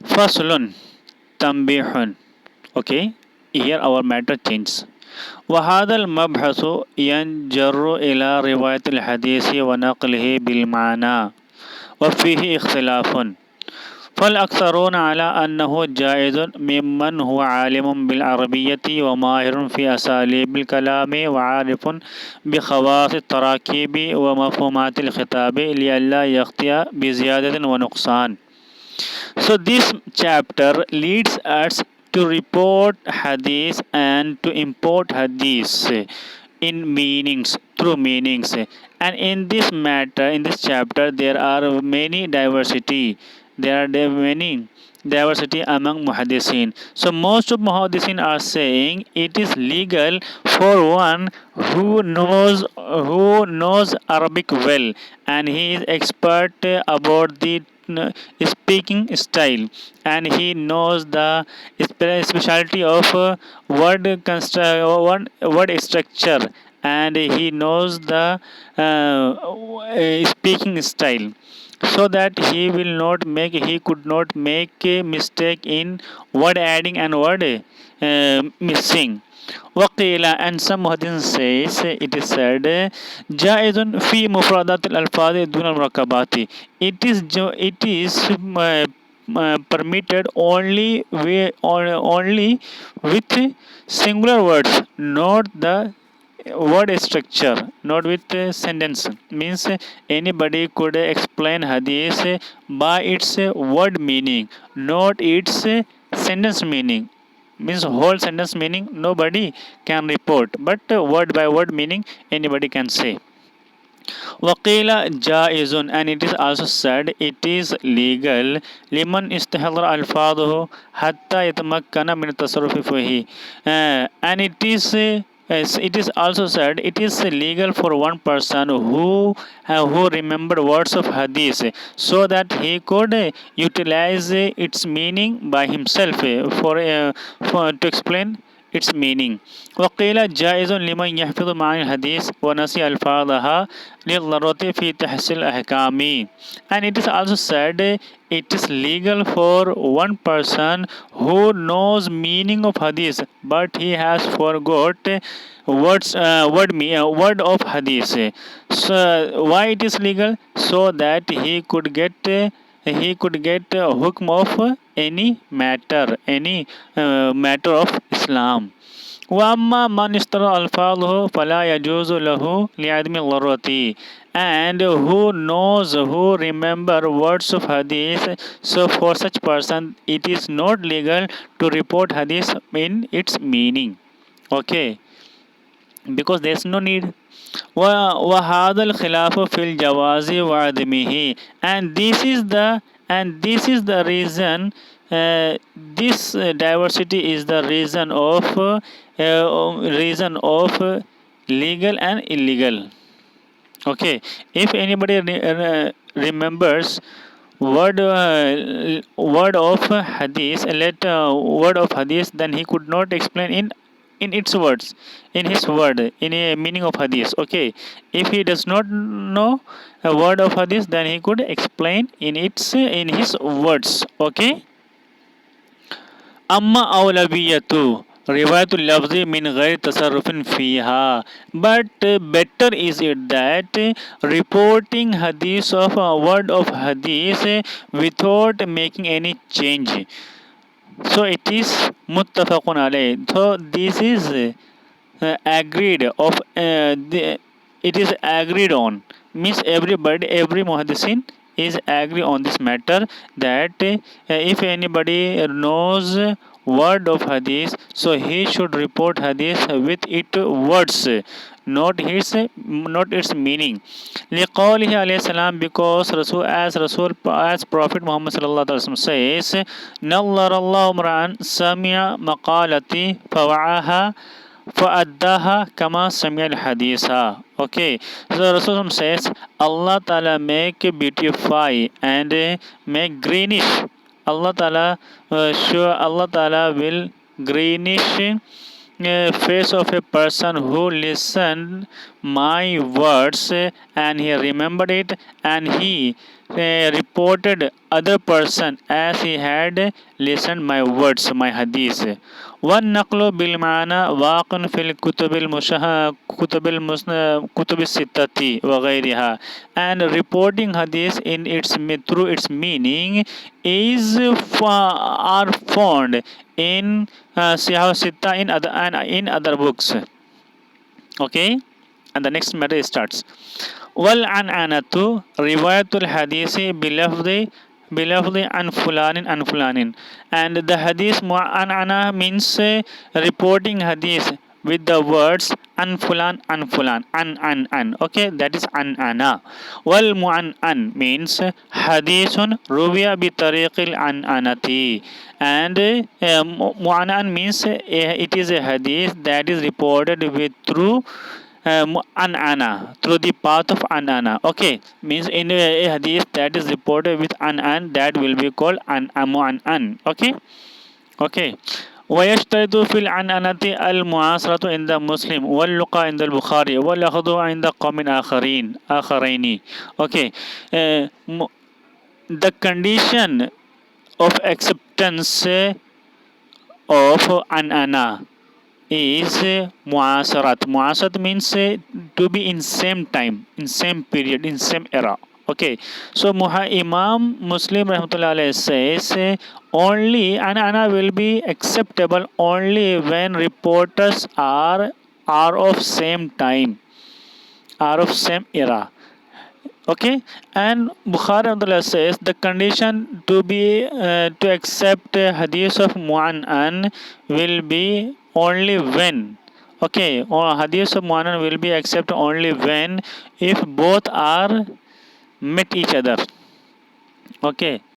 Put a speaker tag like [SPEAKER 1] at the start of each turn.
[SPEAKER 1] Faslun Tambihun. Okay, here our matter changes. وهذا المبحث ينجر إلى رواية الحديث ونقله بالمعنى وفيه اختلاف فالأكثرون على أنه جائز ممن هو عالم بالعربية وماهر في أساليب الكلام وعارف بخواص التراكيب ومفهومات الخطاب لئلا يخطئ بزيادة ونقصان. So this chapter leads us to report hadith and to import hadith in meanings through meanings. And in this matter, in this chapter, there are many diversity. There are many diversity among muhaddisin. So most of muhaddisin are saying it is legal for one who knows Arabic well and he is expert about the speaking style and he knows the specialty of word structure and he knows the speaking style so that he could not make a mistake in word adding and word missing. وقيل and some muhaddin says it is said جائز في مفردات الألفاظ دون المركبات. It is permitted only with singular words, not the word structure, not with sentence. Means anybody could explain hadith by its word meaning, not its sentence meaning. Means whole sentence meaning nobody can report, but word by word meaning anybody can say. Waqila jaizun, and it is also said it is legal liman istihadara alfaduhu hatta yatamakkana min tasarrufi fihi. And it is as it is also said it is legal for one person who remembered words of hadith so that he could utilize its meaning by himself for to explain its meaning. وقيل جائز لمن يحفظ معاني الحديث ونسي ألفاظها للضرورة في تحصيل الأحكام. And it is also said it is legal for one person who knows meaning of hadith but he has forgot word of hadith. So why it is legal? So that he could get a hukm of any matter of Islam. وأما من اشترى ألفاظه فلا يجوز له لعدم الضرورة. And who remember words of hadith, so for such person it is not legal to report hadith in its meaning. Okay, because there's no need. وهذا الخلاف في الجواز وعدمه. And this is the reason, this diversity is the reason of legal and illegal. Okay, if anybody remembers word of hadith, word of hadith, then he could not explain in its words, in his word, in a meaning of hadith. Okay, if he does not know a word of hadith, then he could explain in his words. Okay. أما أولوية رواية اللفظ من غير تصرف فيها. But better is it that reporting hadith of a word of hadith without making any change. So it is muttafaqun alayh. So this is agreed of it is agreed on. Means every muhaddisin is agree on this matter that if anybody knows word of hadith, so he should report hadith with its words, not its meaning. لقوله عليه السلام, because as Prophet Muhammad sallallahu alaihi wasallam says, نظر الله امرأ سمع مقالتي فوعاها فأداها كما سمع الحديث. Okay, so Rasulullah says Allah Ta'ala make beautify and make greenish. Allah Ta'ala will greenish face of a person who listened my words and he remembered it, and he reported other person as he had listened my words, my hadith. والنقل بالمعنى واق في الكتب كتب الستة وغيرها, and reporting hadith in its through its meaning is are found in Sihah Sitta in other books. Okay, and the next matter starts. والعنعنة رواية الحديث بلفظ عن فلان, and the hadith mu'anana means reporting hadith with the words an fulan, an, okay, that is an'ana. Wal mu'an'an means hadithun ruwiya bi tariqil an'anati, and mu'an'an means it is a hadith that is reported with through an'ana, through the path of an'ana. Okay, means in a hadith that is reported with an, that will be called mu'an'an. Okay. ويشترط في العنعنة المعاصرة عند مسلم واللقاء عند البخاري والأخذ عند قوم آخرين. Okay, the condition of acceptance of an'ana is muasarat. Muasarat means to be in same time, in same period, in same era. Okay, so Imam Muslim rahmatullah alayhi says only ana will be acceptable only when reporters are of same time, are of same era. Okay, and Bukhari rahmatullah says the condition to be to accept hadith of mu'an'an will be only when, okay, or hadith of mu'an'an will be accepted only when if both are met each other. Okay,